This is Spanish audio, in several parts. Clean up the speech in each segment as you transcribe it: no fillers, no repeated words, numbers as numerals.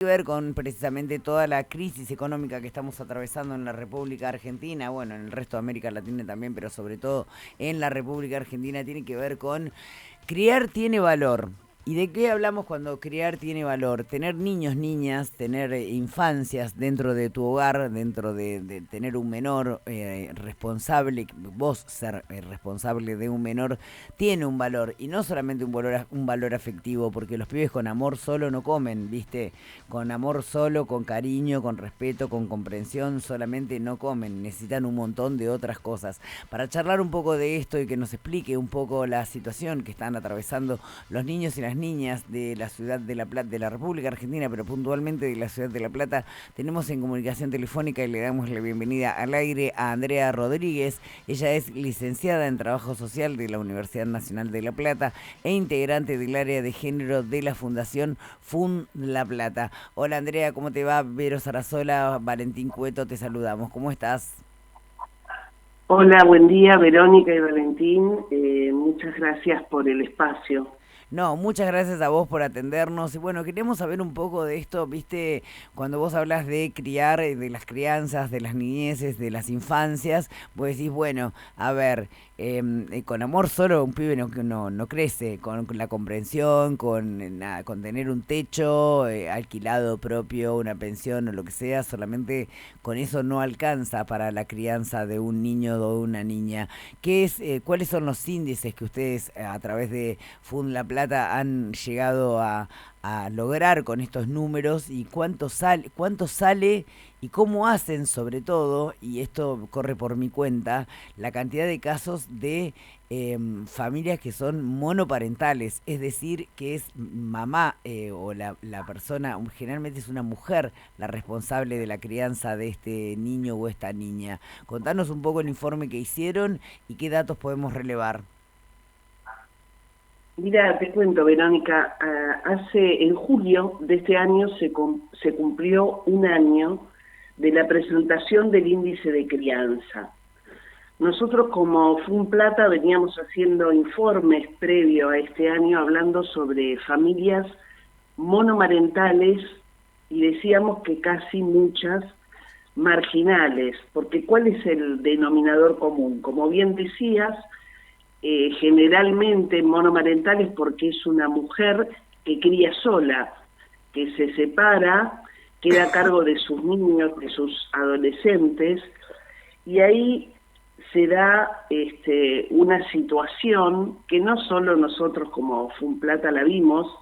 que ver con precisamente toda la crisis económica que estamos atravesando en la República Argentina, bueno, en el resto de América Latina también, pero sobre todo en la República Argentina tiene que ver con criar tiene valor. ¿Y de qué hablamos cuando criar tiene valor? Tener niños, niñas, tener infancias dentro de tu hogar, dentro de tener un menor responsable, vos ser responsable de un menor, tiene un valor. Y no solamente un valor afectivo, porque los pibes con amor solo no comen, ¿viste? Con amor solo, con cariño, con respeto, con comprensión, solamente no comen. Necesitan un montón de otras cosas. Para charlar un poco de esto y que nos explique un poco la situación que están atravesando los niños y las niñas de la ciudad de La Plata, de la República Argentina, pero puntualmente de la ciudad de La Plata, tenemos en comunicación telefónica y le damos la bienvenida al aire a Andrea Rodríguez. Ella es licenciada en Trabajo Social de la Universidad Nacional de La Plata e integrante del área de género de la Fundación Fund La Plata. Hola Andrea, ¿cómo te va? Vero Sarasola, Valentín Cueto, te saludamos. ¿Cómo estás? Hola, buen día, Verónica y Valentín. Muchas gracias por el espacio. No, muchas gracias a vos por atendernos. Y bueno, queremos saber un poco de esto, viste, cuando vos hablas de criar, de las crianzas, de las niñeces, de las infancias, vos decís, bueno, a ver, con amor solo un pibe no crece, con la comprensión, con tener un techo alquilado propio, una pensión o lo que sea, solamente con eso no alcanza para la crianza de un niño o de una niña. ¿Cuáles son los índices que ustedes a través de Fund La Plata han llegado a lograr con estos números y cuánto sale y cómo hacen sobre todo, y esto corre por mi cuenta, la cantidad de casos de familias que son monoparentales, es decir, que es mamá o la persona, generalmente es una mujer la responsable de la crianza de este niño o esta niña. Contanos un poco el informe que hicieron y qué datos podemos relevar. Mira, te cuento, Verónica, en julio de este año se cumplió un año de la presentación del índice de crianza. Nosotros como Funplata veníamos haciendo informes previo a este año hablando sobre familias monomarentales y decíamos que casi muchas marginales, porque ¿cuál es el denominador común? Como bien decías, generalmente monomarentales porque es una mujer que cría sola, que se separa, queda a cargo de sus niños, de sus adolescentes, y ahí se da una situación que no solo nosotros como Funplata la vimos,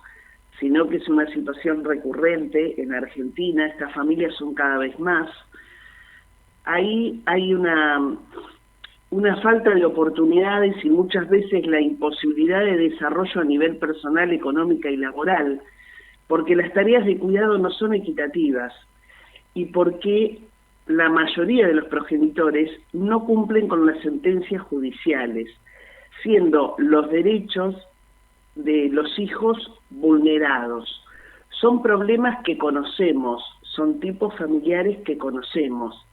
sino que es una situación recurrente en Argentina. Estas familias son cada vez más. Ahí hay una falta de oportunidades y muchas veces la imposibilidad de desarrollo a nivel personal, económica y laboral, porque las tareas de cuidado no son equitativas y porque la mayoría de los progenitores no cumplen con las sentencias judiciales, siendo los derechos de los hijos vulnerados. Son problemas que conocemos, son tipos familiares que conocemos.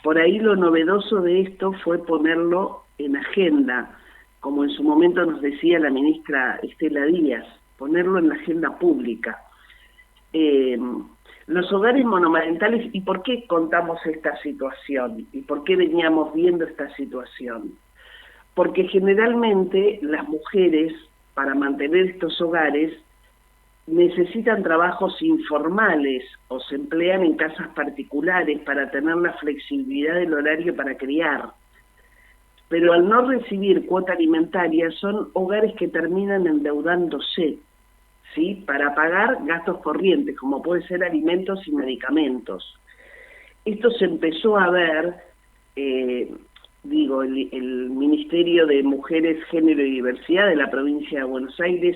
Por ahí lo novedoso de esto fue ponerlo en agenda, como en su momento nos decía la ministra Estela Díaz, ponerlo en la agenda pública. Los hogares monomarentales, ¿y por qué contamos esta situación? ¿Y por qué veníamos viendo esta situación? Porque generalmente las mujeres, para mantener estos hogares, necesitan trabajos informales o se emplean en casas particulares para tener la flexibilidad del horario para criar. Pero al no recibir cuota alimentaria son hogares que terminan endeudándose, ¿sí? Para pagar gastos corrientes, como puede ser alimentos y medicamentos. Esto se empezó a ver, el Ministerio de Mujeres, Género y Diversidad de la provincia de Buenos Aires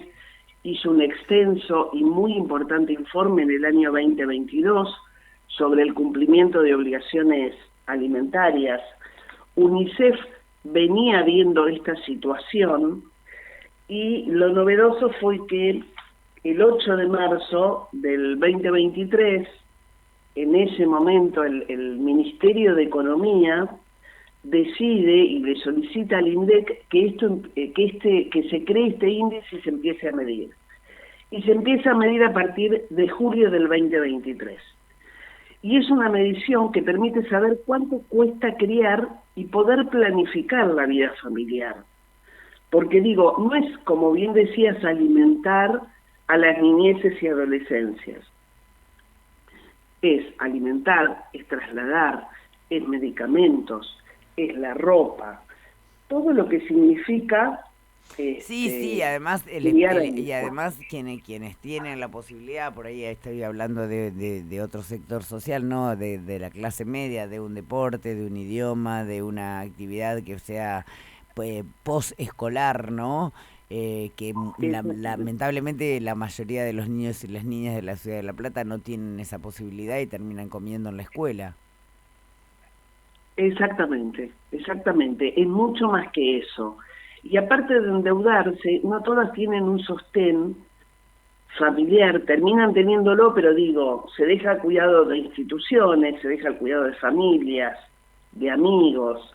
hizo un extenso y muy importante informe en el año 2022 sobre el cumplimiento de obligaciones alimentarias. UNICEF venía viendo esta situación y lo novedoso fue que el 8 de marzo del 2023, en ese momento el Ministerio de Economía decide y le solicita al INDEC que se cree este índice y se empiece a medir. y se empieza a medir a partir de julio del 2023. Y es una medición que permite saber cuánto cuesta criar y poder planificar la vida familiar. Porque digo, no es, como bien decías, alimentar a las niñeces y adolescencias. Es alimentar, es trasladar, es medicamentos, es la ropa, todo lo que significa sí, además y además quienes tienen la posibilidad, por ahí estoy hablando de otro sector social, ¿no? De la clase media, de un deporte, de un idioma, de una actividad que sea posescolar, ¿no? Que lamentablemente la mayoría de los niños y las niñas de la ciudad de La Plata no tienen esa posibilidad y terminan comiendo en la escuela. Exactamente, es mucho más que eso. Y aparte de endeudarse, no todas tienen un sostén familiar, terminan teniéndolo, pero digo, se deja el cuidado de instituciones, se deja el cuidado de familias, de amigos.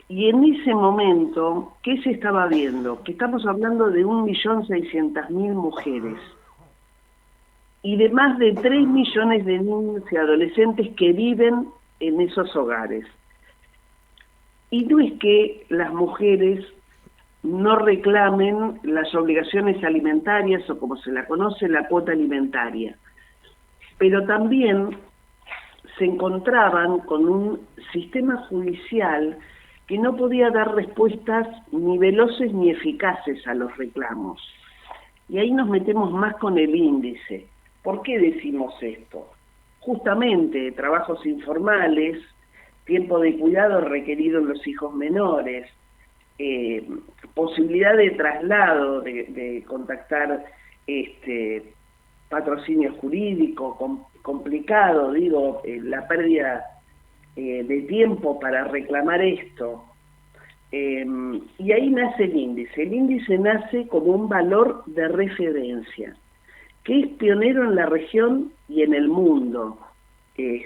Y en ese momento, ¿qué se estaba viendo? Que estamos hablando de 1.600.000 mujeres y de más de 3 millones de niños y adolescentes que viven en esos hogares. Y no es que las mujeres no reclamen las obligaciones alimentarias o como se la conoce, la cuota alimentaria, pero también se encontraban con un sistema judicial que no podía dar respuestas ni veloces ni eficaces a los reclamos. Y ahí nos metemos más con el índice. ¿Por qué decimos esto? Justamente trabajos informales, tiempo de cuidado requerido en los hijos menores, posibilidad de traslado, de contactar patrocinio jurídico, complicado, digo, la pérdida de tiempo para reclamar esto. Y ahí nace el índice. El índice nace como un valor de referencia, que es pionero en la región y en el mundo. Y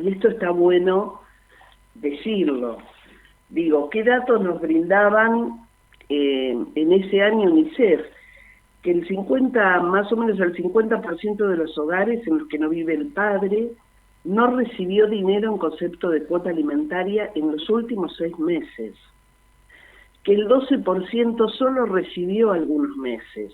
esto está bueno decirlo. Digo, ¿qué datos nos brindaban en ese año UNICEF? Que más o menos el 50% de los hogares en los que no vive el padre no recibió dinero en concepto de cuota alimentaria en los últimos 6 meses. Que el 12% solo recibió algunos meses.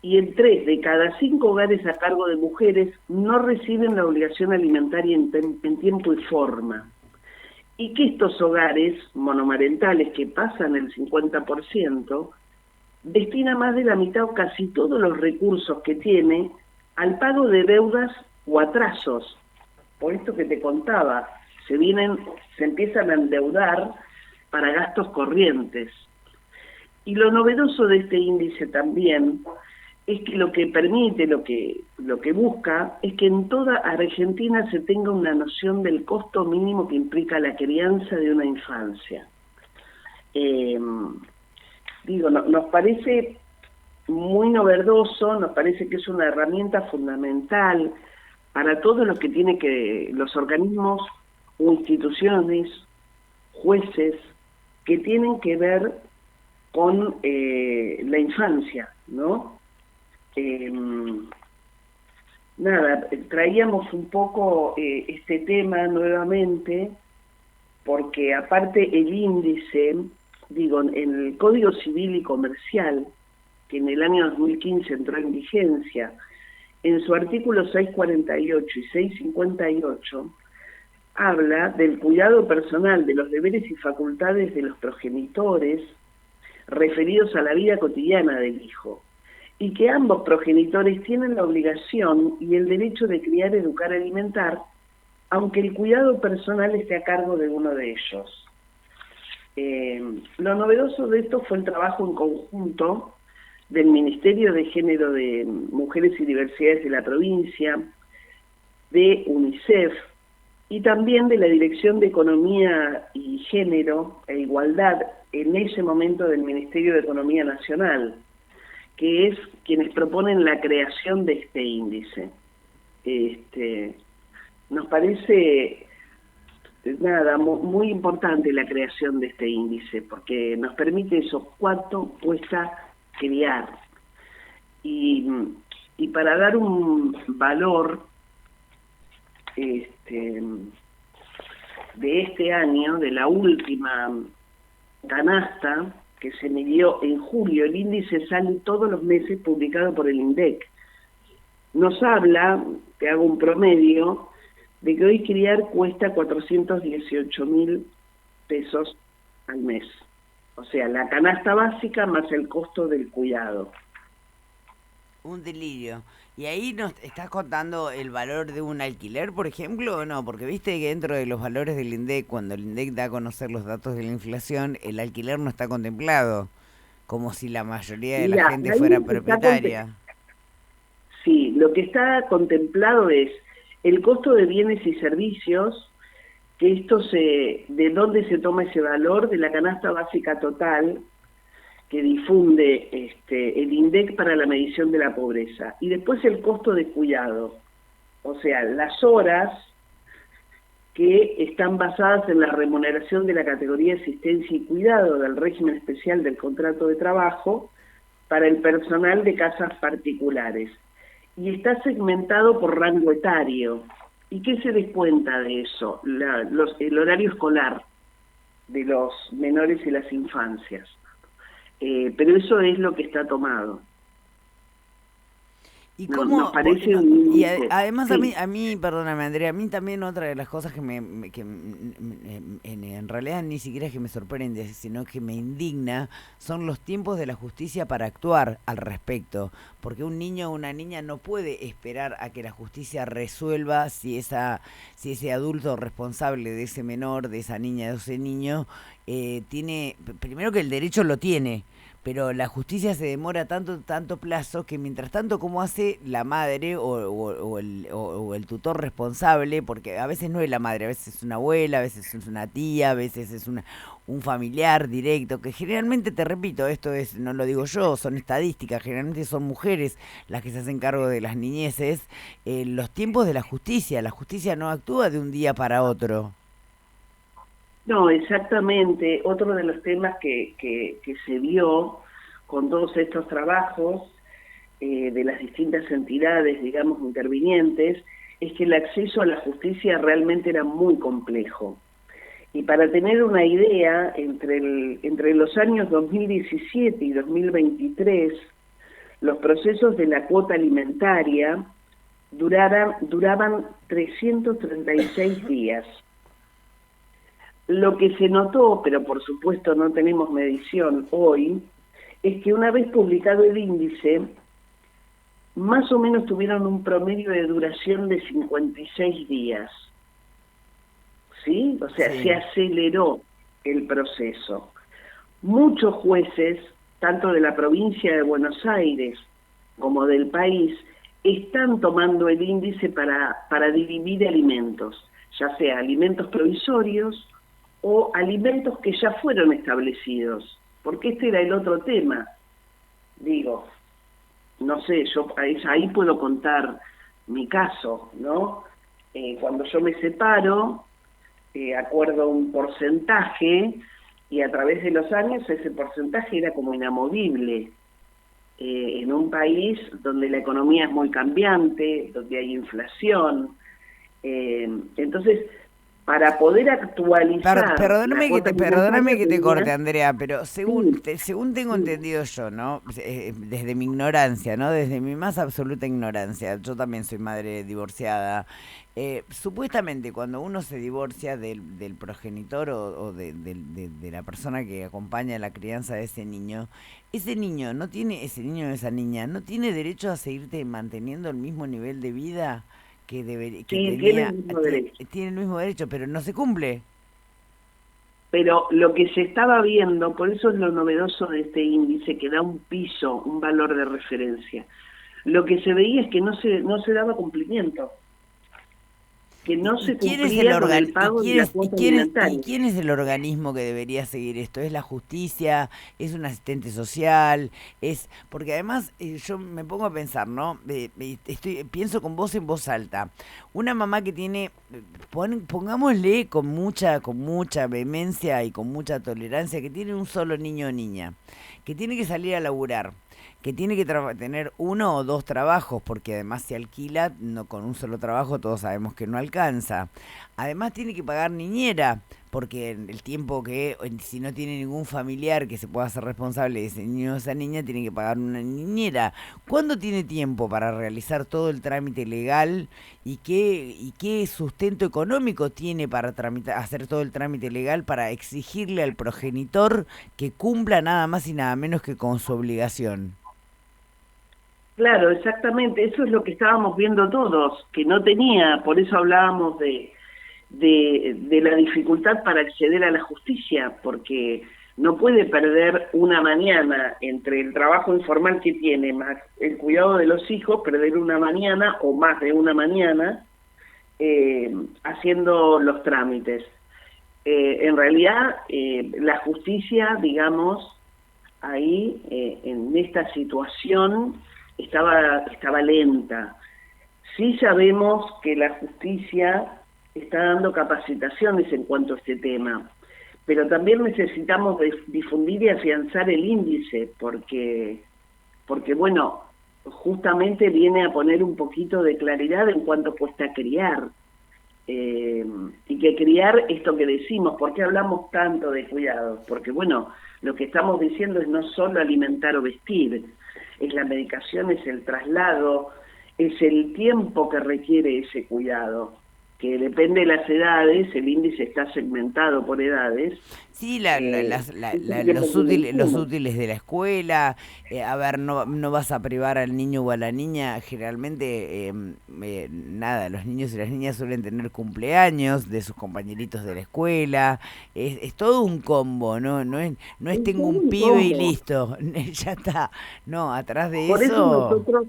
Y el 3 de cada 5 hogares a cargo de mujeres no reciben la obligación alimentaria en tiempo y forma. Y que estos hogares monomarentales que pasan el 50%, destina más de la mitad o casi todos los recursos que tiene al pago de deudas o atrasos. Por esto que te contaba, se empiezan a endeudar para gastos corrientes. Y lo novedoso de este índice también es que lo que permite, lo que busca, es que en toda Argentina se tenga una noción del costo mínimo que implica la crianza de una infancia. Nos parece muy novedoso, nos parece que es una herramienta fundamental para todo lo que tiene que los organismos o instituciones, jueces, que tienen que ver con la infancia, ¿no? Traíamos un poco este tema nuevamente, porque aparte el índice, en el Código Civil y Comercial, que en el año 2015 entró en vigencia, en su artículo 648 y 658, habla del cuidado personal, de los deberes y facultades de los progenitores referidos a la vida cotidiana del hijo, y que ambos progenitores tienen la obligación y el derecho de criar, educar, alimentar, aunque el cuidado personal esté a cargo de uno de ellos. Lo novedoso de esto fue el trabajo en conjunto del Ministerio de Género de Mujeres y Diversidades de la provincia, de UNICEF y también de la Dirección de Economía y Género e Igualdad en ese momento del Ministerio de Economía Nacional, que es quienes proponen la creación de este índice. Nos parece muy importante la creación de este índice, porque nos permite eso, cuánto cuesta criar. Y Y para dar un valor este, de este año, de la última canasta que se midió en julio, el índice sale todos los meses publicado por el INDEC. Nos habla, te hago un promedio, de que hoy criar cuesta 418.000 pesos al mes. O sea, la canasta básica más el costo del cuidado. Un delirio. ¿Y ahí nos estás contando el valor de un alquiler, por ejemplo, o no? Porque viste que dentro de los valores del INDEC, cuando el INDEC da a conocer los datos de la inflación, el alquiler no está contemplado, como si la mayoría de la Mira, gente ahí fuera está propietaria. sí, lo que está contemplado es el costo de bienes y servicios, que ¿de dónde se toma ese valor? De la canasta básica total que difunde el INDEC para la medición de la pobreza. Y después el costo de cuidado, o sea, las horas que están basadas en la remuneración de la categoría de asistencia y cuidado del régimen especial del contrato de trabajo para el personal de casas particulares. Y está segmentado por rango etario. ¿Y qué se descuenta de eso? El horario escolar de los menores y las infancias. Pero eso es lo que está tomado. ¿Y No, cómo? nos parece un índice. Además Sí. a mí, perdóname Andrea, a mí también otra de las cosas que en realidad ni siquiera es que me sorprende, sino que me indigna, son los tiempos de la justicia para actuar al respecto. Porque un niño o una niña no puede esperar a que la justicia resuelva si ese adulto responsable de ese menor, de esa niña, de ese niño, tiene, primero que el derecho lo tiene, pero la justicia se demora tanto plazo que mientras tanto, ¿cómo hace la madre o el tutor responsable? Porque a veces no es la madre, a veces es una abuela, a veces es una tía, a veces es un familiar directo, que generalmente, te repito, esto es, no lo digo yo, son estadísticas, generalmente son mujeres las que se hacen cargo de las niñeces. Los tiempos de la justicia no actúa de un día para otro. No, exactamente. Otro de los temas que se vio con todos estos trabajos de las distintas entidades, digamos, intervinientes, es que el acceso a la justicia realmente era muy complejo. Y para tener una idea, entre los años 2017 y 2023, los procesos de la cuota alimentaria duraban 336 días. Lo que se notó, pero por supuesto no tenemos medición hoy, es que una vez publicado el índice, más o menos tuvieron un promedio de duración de 56 días. ¿Sí? O sea, Sí. se aceleró el proceso. Muchos jueces, tanto de la provincia de Buenos Aires como del país, están tomando el índice para dividir alimentos, ya sea alimentos provisorios o alimentos que ya fueron establecidos, porque este era el otro tema. Digo, no sé, yo ahí puedo contar mi caso, ¿no? Cuando yo me separo, acuerdo un porcentaje y a través de los años ese porcentaje era como inamovible. En un país donde la economía es muy cambiante, donde hay inflación, entonces para poder actualizar Perdóname que te corte, tenía, Andrea, pero sí, según tengo sí, entendido yo, ¿no? Desde mi ignorancia, ¿no? Desde mi más absoluta ignorancia, yo también soy madre divorciada. Supuestamente cuando uno se divorcia del progenitor o de la persona que acompaña la crianza de ese niño no tiene, ese niño o esa niña, no tiene derecho a seguirte manteniendo el mismo nivel de vida que sí, tiene el tenía, mismo derecho. tiene el mismo derecho, pero no se cumple. Pero lo que se estaba viendo, por eso es lo novedoso de este índice, que da un piso, un valor de referencia. Lo que se veía es que no se daba cumplimiento, que no ¿Y se quién es el cumplía con el pago de la cuota y alimentaria. quién es el organismo que debería seguir esto? ¿Es la justicia? ¿Es un asistente social? Porque además yo me pongo a pensar, ¿no? Pienso con voz en voz alta. Una mamá que tiene, pongámosle con mucha vehemencia y con mucha tolerancia, que tiene un solo niño o niña, que tiene que salir a laburar, que tiene que tener uno o dos trabajos, porque además se alquila, no con un solo trabajo todos sabemos que no alcanza. Además tiene que pagar niñera, porque en el tiempo que, si no tiene ningún familiar que se pueda hacer responsable de ese niño o esa niña, tiene que pagar una niñera. ¿Cuándo tiene tiempo para realizar todo el trámite legal y qué sustento económico tiene para hacer todo el trámite legal para exigirle al progenitor que cumpla nada más y nada menos que con su obligación? Claro, exactamente, eso es lo que estábamos viendo todos, que no tenía, por eso hablábamos de la dificultad para acceder a la justicia, porque no puede perder una mañana entre el trabajo informal que tiene más el cuidado de los hijos, perder una mañana o más de una mañana haciendo los trámites. En realidad, la justicia, digamos, ahí, en esta situación, estaba lenta. Sí sabemos que la justicia está dando capacitaciones en cuanto a este tema, pero también necesitamos difundir y afianzar el índice, porque bueno, justamente viene a poner un poquito de claridad en cuanto cuesta criar. Y que criar esto que decimos, ¿por qué hablamos tanto de cuidados? Porque bueno, lo que estamos diciendo es no solo alimentar o vestir, es la medicación, es el traslado, es el tiempo que requiere ese cuidado, que depende de las edades, el índice está segmentado por edades. Sí, los útiles de la escuela, a ver, no vas a privar al niño o a la niña, generalmente, nada, los niños y las niñas suelen tener cumpleaños de sus compañeritos de la escuela, es todo un combo, no es tengo un pibe y listo, ya está, no, atrás de por eso nosotros,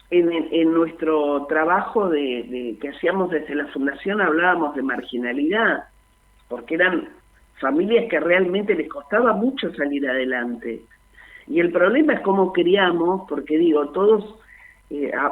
en nuestro trabajo que hacíamos desde la Fundación, hablábamos de marginalidad, porque eran familias que realmente les costaba mucho salir adelante. Y el problema es cómo criamos, porque digo, todos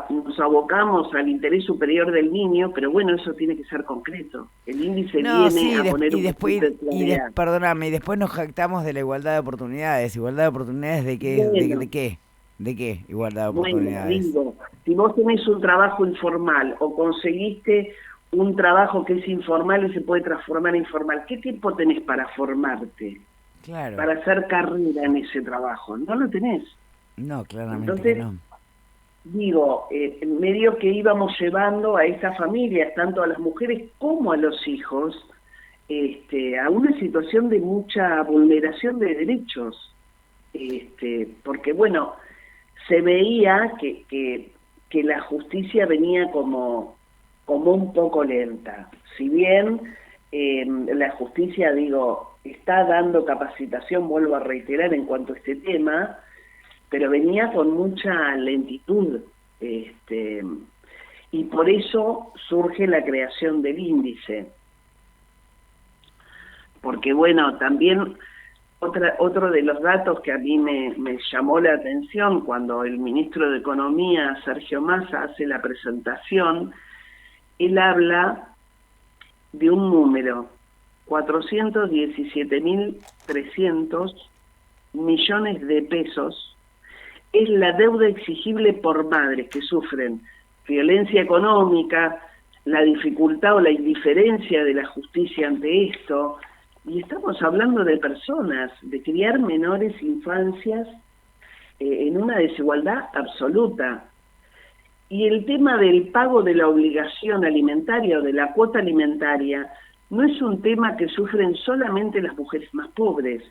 nos abocamos al interés superior del niño, pero bueno, eso tiene que ser concreto. El índice viene a poner un poquito de claridad. Perdóname, y después nos jactamos de la igualdad de oportunidades. ¿Igualdad de oportunidades de qué? Bueno, ¿De qué? ¿De qué igualdad de bueno, oportunidades? digo, si vos tenés un trabajo informal o conseguiste un trabajo que es informal y se puede transformar en formal, ¿qué tiempo tenés para formarte? Claro. Para hacer carrera en ese trabajo. No lo tenés. No, claramente. Entonces, que no. Digo, medio que íbamos llevando a estas familias, tanto a las mujeres como a los hijos, a una situación de mucha vulneración de derechos. Porque, bueno, se veía que la justicia venía como un poco lenta. Si bien la justicia, digo, está dando capacitación, vuelvo a reiterar, en cuanto a este tema, pero venía con mucha lentitud, y por eso surge la creación del índice. Porque bueno, también otro de los datos que a mí me llamó la atención cuando el ministro de Economía, Sergio Massa, hace la presentación, él habla de un número, 417.300 millones de pesos, es la deuda exigible por madres que sufren violencia económica, la dificultad o la indiferencia de la justicia ante esto, y estamos hablando de personas, de criar menores infancias en una desigualdad absoluta. Y el tema del pago de la obligación alimentaria o de la cuota alimentaria no es un tema que sufren solamente las mujeres más pobres.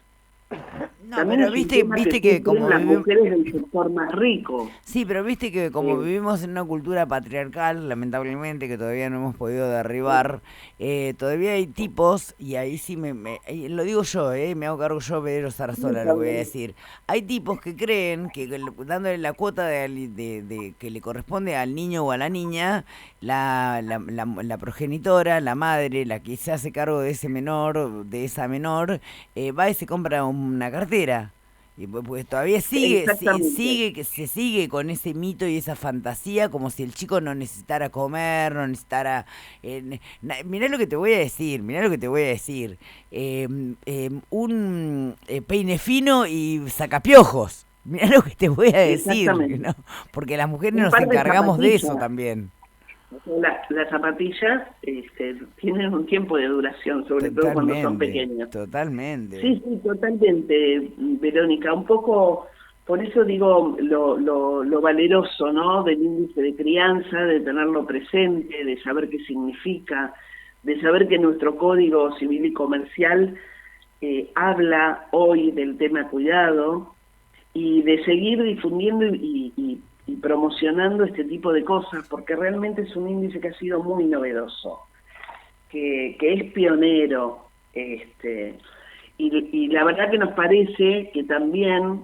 No, también pero viste que como las mujeres del sector más rico. Sí, pero viste que como vivimos en una cultura patriarcal, lamentablemente, que todavía no hemos podido derribar, todavía hay tipos, y ahí sí lo digo yo, me hago cargo yo, Pedro Sarasola, lo voy a decir. Hay tipos que creen que dándole la cuota que le corresponde al niño o a la niña, la progenitora, la madre, la que se hace cargo de ese menor, de esa menor, va y se compra una cartera. Y pues todavía se sigue con ese mito y esa fantasía como si el chico no necesitara comer, no necesitara... mirá lo que te voy a decir, un peine fino y sacapiojos. Mirá lo que te voy a decir, Exactamente. ¿no? Porque las mujeres Un nos par de encargamos de eso zapatillas. también. Las zapatillas tienen un tiempo de duración, sobre todo cuando son Totalmente, pequeños. totalmente. Sí, sí, totalmente, Verónica. Un poco, por eso digo lo valeroso, ¿no? Del índice de crianza, de tenerlo presente, de saber qué significa, de saber que nuestro Código Civil y Comercial habla hoy del tema cuidado y de seguir difundiendo y promocionando este tipo de cosas, porque realmente es un índice que ha sido muy novedoso, que es pionero, y la verdad que nos parece que también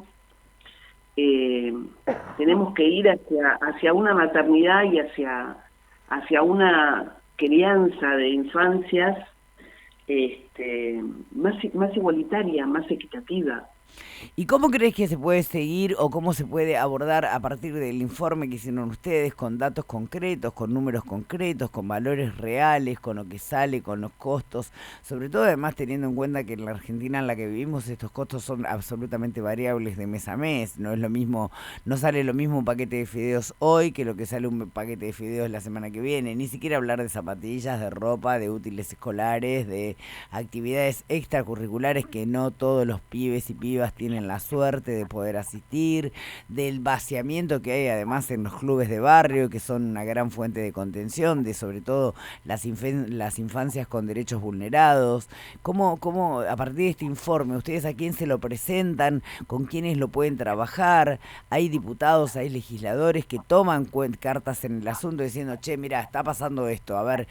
eh, tenemos que ir hacia una maternidad y hacia una crianza de infancias más igualitaria, más equitativa. ¿Y cómo crees que se puede seguir o cómo se puede abordar a partir del informe que hicieron ustedes con datos concretos, con números concretos, con valores reales, con lo que sale, con los costos? Sobre todo además teniendo en cuenta que en la Argentina en la que vivimos estos costos son absolutamente variables de mes a mes. No es lo mismo, no sale lo mismo un paquete de fideos hoy que lo que sale un paquete de fideos la semana que viene. Ni siquiera hablar de zapatillas, de ropa, de útiles escolares, de actividades extracurriculares que no todos los pibes y pibas tienen la suerte de poder asistir, del vaciamiento que hay además en los clubes de barrio, que son una gran fuente de contención, de sobre todo las infancias con derechos vulnerados. ¿Cómo, a partir de este informe, ustedes a quién se lo presentan, con quiénes lo pueden trabajar? Hay diputados, hay legisladores que toman cartas en el asunto diciendo, che, mira, está pasando esto, a ver,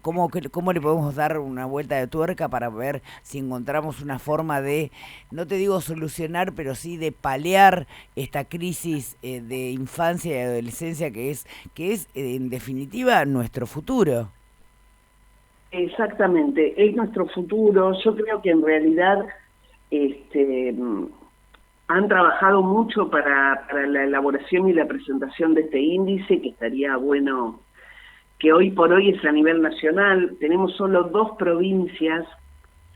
¿cómo le podemos dar una vuelta de tuerca para ver si encontramos una forma de, no te digo solucionar, pero sí de paliar esta crisis de infancia y adolescencia que es en definitiva nuestro futuro? Exactamente, es nuestro futuro. Yo creo que en realidad este, han trabajado mucho para la elaboración y la presentación de este índice, que estaría bueno, que hoy por hoy es a nivel nacional. Tenemos solo 2 provincias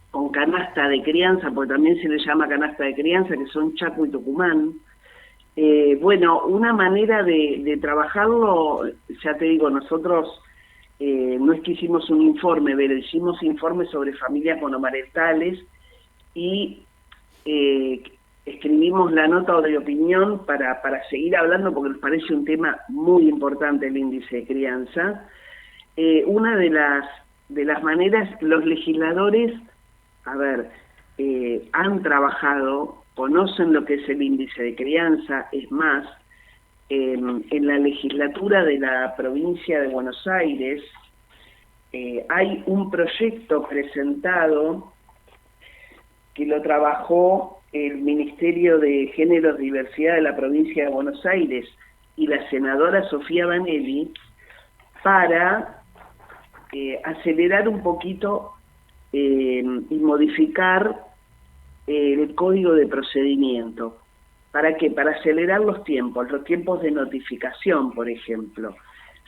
con canasta de crianza, porque también se le llama canasta de crianza, que son Chaco y Tucumán. Bueno, una manera de trabajarlo, ya te digo, nosotros no es que hicimos un informe, pero hicimos informes sobre familias monomarentales y eh, escribimos la nota de opinión para seguir hablando, porque nos parece un tema muy importante el índice de crianza. Una de las maneras, los legisladores, a ver, han trabajado, conocen lo que es el índice de crianza, es más, en la legislatura de la provincia de Buenos Aires hay un proyecto presentado que lo trabajó el Ministerio de Género y Diversidad de la provincia de Buenos Aires y la senadora Sofía Banelli para acelerar un poquito y modificar el código de procedimiento. ¿Para qué? Para acelerar los tiempos de notificación, por ejemplo.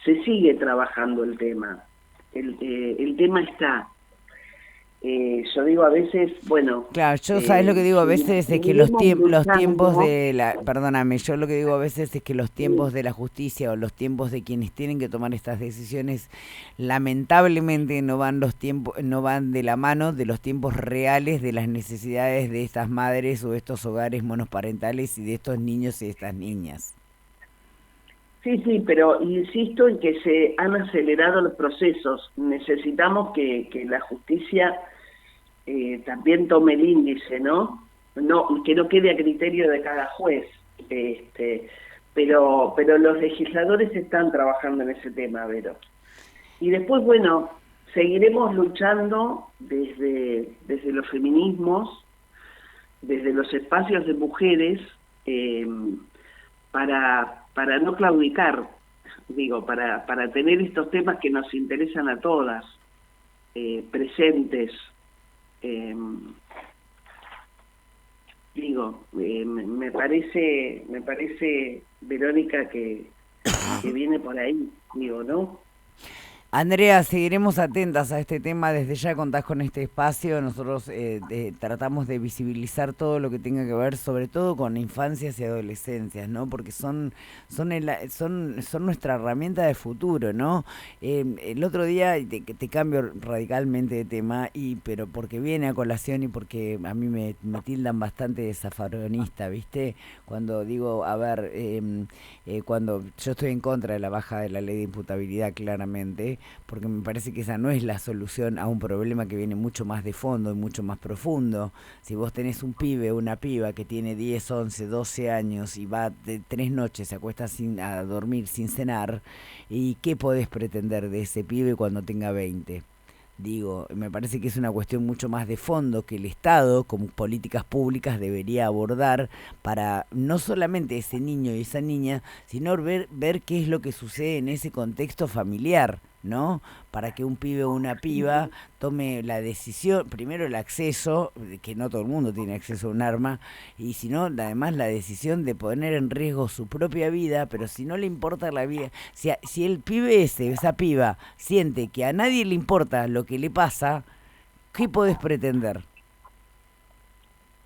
Se sigue trabajando el tema. El tema está. Yo digo a veces, bueno, Claro, yo sabes lo que digo a veces es que seguiremos los tiempos luchando. de perdóname, yo lo que digo a veces es que los tiempos de la justicia o los tiempos de quienes tienen que tomar estas decisiones, lamentablemente no van de la mano de los tiempos reales de las necesidades de estas madres o estos hogares monoparentales y de estos niños y estas niñas. Sí, sí, pero insisto en que se han acelerado los procesos. Necesitamos que la justicia también tome el índice, ¿no? Que no quede a criterio de cada juez. Pero los legisladores están trabajando en ese tema, Vero. Y después, bueno, seguiremos luchando desde los feminismos, desde los espacios de mujeres, para no claudicar, digo, para tener estos temas que nos interesan a todas, presentes. Me parece, Verónica, que viene por ahí, digo, ¿no? Andrea, seguiremos atentas a este tema. Desde ya contás con este espacio. Nosotros tratamos de visibilizar todo lo que tenga que ver, sobre todo con infancias y adolescencias, ¿no? Porque son nuestra herramienta de futuro, ¿no? El otro día, te cambio radicalmente de tema, pero porque viene a colación y porque a mí me tildan bastante de zafaronista, ¿viste? Cuando digo, a ver, cuando yo estoy en contra de la baja de la ley de imputabilidad, claramente, porque me parece que esa no es la solución a un problema que viene mucho más de fondo y mucho más profundo. Si vos tenés un pibe o una piba que tiene 10, 11, 12 años y va de 3 noches, se acuesta a dormir sin cenar, ¿y qué podés pretender de ese pibe cuando tenga 20? Digo, me parece que es una cuestión mucho más de fondo que el Estado, como políticas públicas, debería abordar para no solamente ese niño y esa niña, sino ver qué es lo que sucede en ese contexto familiar, ¿no? Para que un pibe o una piba tome la decisión, primero el acceso, que no todo el mundo tiene acceso a un arma, y si no, además la decisión de poner en riesgo su propia vida, pero si no le importa la vida, si el pibe esa piba, siente que a nadie le importa lo que le pasa, ¿qué podés pretender?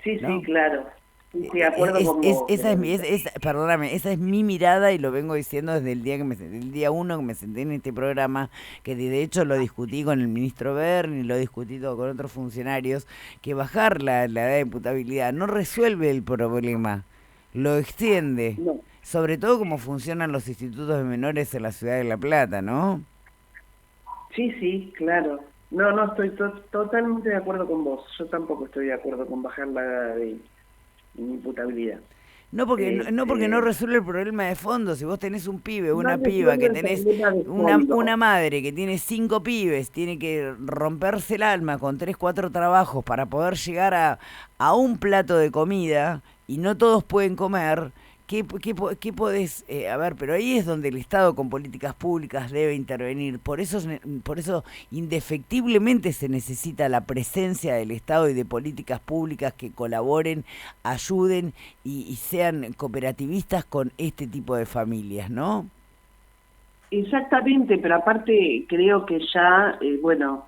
Sí, sí, ¿No? claro. Sí, sí, de acuerdo con vos. Perdóname, esa es mi mirada y lo vengo diciendo desde el día el día uno que me senté en este programa, que de hecho lo discutí con el ministro Berni, lo discutí todo con otros funcionarios, que bajar la edad de imputabilidad no resuelve el problema, lo extiende, No. sobre todo cómo funcionan los institutos de menores en la ciudad de La Plata, ¿no? Sí, sí, claro. No, no, estoy totalmente de acuerdo con vos. Yo tampoco estoy de acuerdo con bajar la edad de imputabilidad. No porque no Este, resuelve el problema de fondo. Si vos tenés un pibe, no una piba, resuelve que el tenés problema de una fondo. madre que tiene 5 pibes, tiene que romperse el alma con 3, 4 trabajos para poder llegar a un plato de comida y no todos pueden comer. ¿Qué podés? A ver, pero ahí es donde el Estado con políticas públicas debe intervenir. Por eso indefectiblemente se necesita la presencia del Estado y de políticas públicas que colaboren, ayuden y sean cooperativistas con este tipo de familias, ¿no? Exactamente, pero aparte creo que ya, bueno,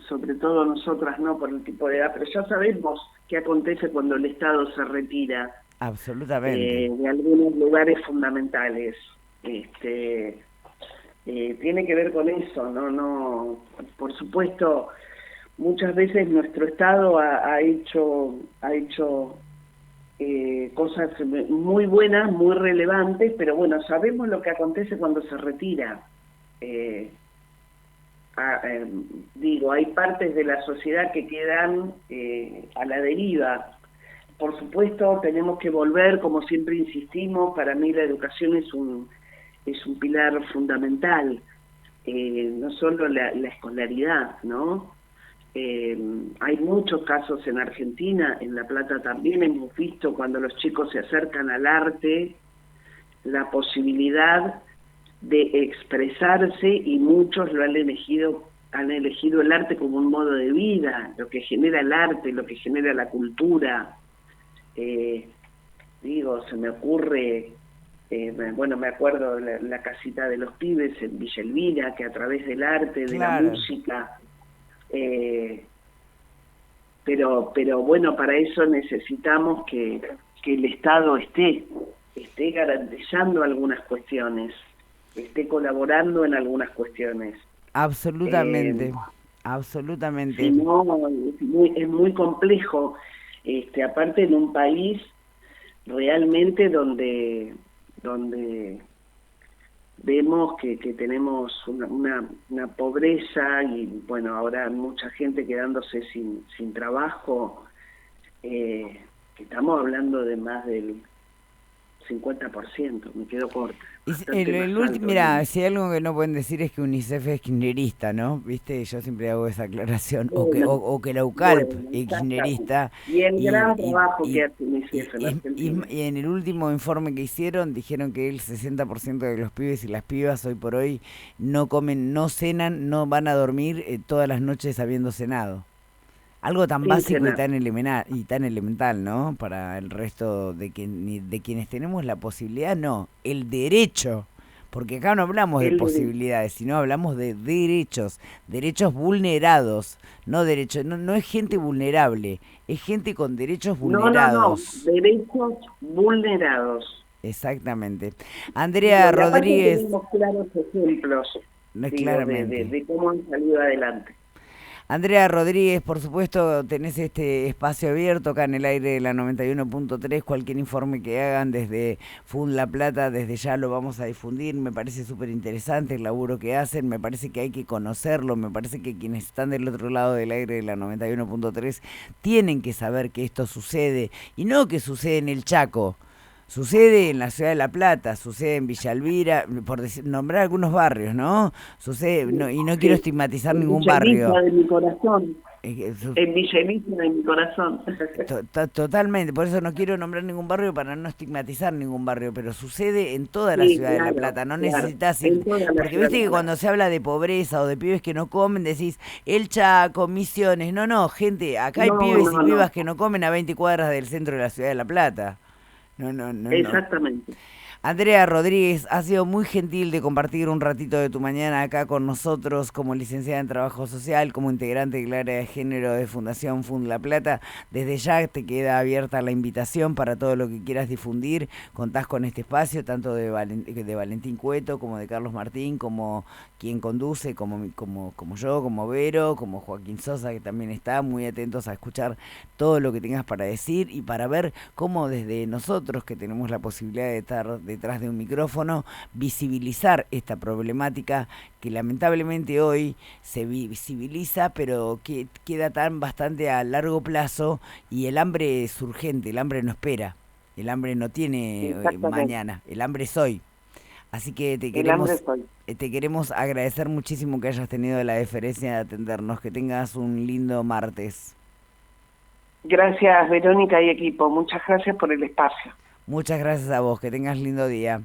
sobre todo nosotras, no por el tipo de edad, pero ya sabemos qué acontece cuando el Estado se retira Absolutamente. de algunos lugares fundamentales. Este, tiene que ver con eso, no, por supuesto, muchas veces nuestro Estado ha hecho cosas muy buenas, muy relevantes, pero bueno, sabemos lo que acontece cuando se retira. Eh, digo, hay partes de la sociedad que quedan a la deriva. Por supuesto, tenemos que volver, como siempre insistimos, para mí la educación es un pilar fundamental, no solo la escolaridad, ¿no? Hay muchos casos en Argentina, en La Plata también hemos visto cuando los chicos se acercan al arte, la posibilidad de expresarse y muchos han elegido el arte como un modo de vida, lo que genera el arte, lo que genera la cultura. Eh, se me ocurre, bueno, me acuerdo la casita de los pibes en Villa Elvira, que a través del arte, de la Claro. música, eh, pero bueno, para eso necesitamos que el Estado esté garantizando algunas cuestiones, esté colaborando en algunas cuestiones. Eh, Absolutamente. si Absolutamente. no, es muy complejo, aparte en un país realmente donde vemos que tenemos una pobreza y bueno, ahora mucha gente quedándose sin trabajo, que estamos hablando de más del 50%, me quedo corta, bastante más alto el Mira, número. si hay algo que no pueden decir es que UNICEF es kirchnerista, ¿no? ¿Viste? Yo siempre hago esa aclaración. Bueno, O que la UCALP bueno, es exactamente. kirchnerista Y el y, gran y, trabajo que y, hace UNICEF en Argentina. y en el último informe que hicieron dijeron que el 60% de los pibes y las pibas hoy por hoy no comen, no cenan, no van a dormir todas las noches habiendo cenado. Algo tan Sin básico cenar. y tan elemental, ¿no? Para el resto de quienes tenemos la posibilidad, no, el derecho, Porque acá no hablamos de Él, posibilidades, sino hablamos de derechos, derechos vulnerados, no derechos, no es gente vulnerable, es gente con derechos no, vulnerados. derechos vulnerados. Exactamente. Digo, Andrea y aparte Rodríguez, tenemos claros ejemplos, digo, claramente. de cómo han salido adelante. Andrea Rodríguez, por supuesto, tenés este espacio abierto acá en el aire de la 91.3. Cualquier informe que hagan desde FUN La Plata, desde ya lo vamos a difundir. Me parece súper interesante el laburo que hacen, me parece que hay que conocerlo, me parece que quienes están del otro lado del aire de la 91.3 tienen que saber que esto sucede, y no que sucede en el Chaco. Sucede en la ciudad de La Plata, sucede en Villa Elvira, por nombrar algunos barrios, ¿no? Sucede, y no quiero Sí, estigmatizar en ningún Villa Elisa barrio. de mi corazón, Eh, su- en Villa Elisa de mi corazón. Totalmente, por eso no quiero nombrar ningún barrio para no estigmatizar ningún barrio, pero sucede en toda la Sí, ciudad de La claro, Plata, no claro, necesitas en ir, toda la porque ciudad viste de que La cuando Plata. se habla de pobreza o de pibes que no comen, decís el Chaco, Misiones, no, gente, acá hay No, pibes y no, pibas que no comen a 20 cuadras del centro de la ciudad de La Plata. No. exactamente. Andrea Rodríguez, ha sido muy gentil de compartir un ratito de tu mañana acá con nosotros como licenciada en Trabajo Social, como integrante del área de género de Fundación Fund La Plata. Desde ya te queda abierta la invitación para todo lo que quieras difundir. Contás con este espacio, tanto de Valentín Cueto como de Carlos Martín, como quien conduce, como yo, como Vero, como Joaquín Sosa, que también está, muy atentos a escuchar todo lo que tengas para decir y para ver cómo desde nosotros, que tenemos la posibilidad de estar detrás de un micrófono, visibilizar esta problemática que lamentablemente hoy se visibiliza, pero que queda tan bastante a largo plazo, y el hambre es urgente, el hambre no espera, el hambre no tiene Exactamente. mañana, el hambre es hoy. Así que El hambre soy. te queremos agradecer muchísimo que hayas tenido la deferencia de atendernos, que tengas un lindo martes. Gracias, Verónica y equipo. Muchas gracias por el espacio. Muchas gracias a vos, que tengas lindo día.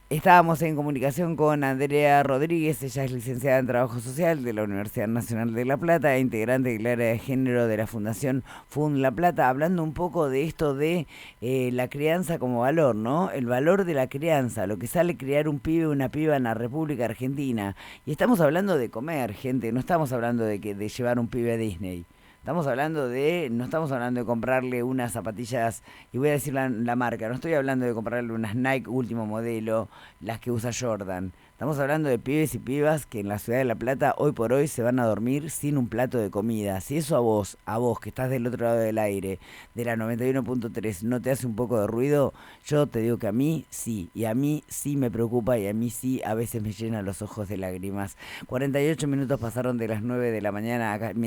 Estábamos en comunicación con Andrea Rodríguez, ella es licenciada en Trabajo Social de la Universidad Nacional de La Plata e integrante del área de género de la Fundación Fund La Plata, hablando un poco de esto de la crianza como valor, ¿no? El valor de la crianza, lo que sale criar un pibe o una piba en la República Argentina. Y estamos hablando de comer, gente, no estamos hablando de llevar un pibe a Disney. No estamos hablando de comprarle unas zapatillas, y voy a decir la marca, no estoy hablando de comprarle unas Nike último modelo, las que usa Jordan. Estamos hablando de pibes y pibas que en la ciudad de La Plata hoy por hoy se van a dormir sin un plato de comida. Si eso a vos que estás del otro lado del aire, de la 91.3, no te hace un poco de ruido, yo te digo que a mí sí, y a mí sí me preocupa, y a mí sí a veces me llenan los ojos de lágrimas. 48 minutos pasaron de las 9 de la mañana acá, mientras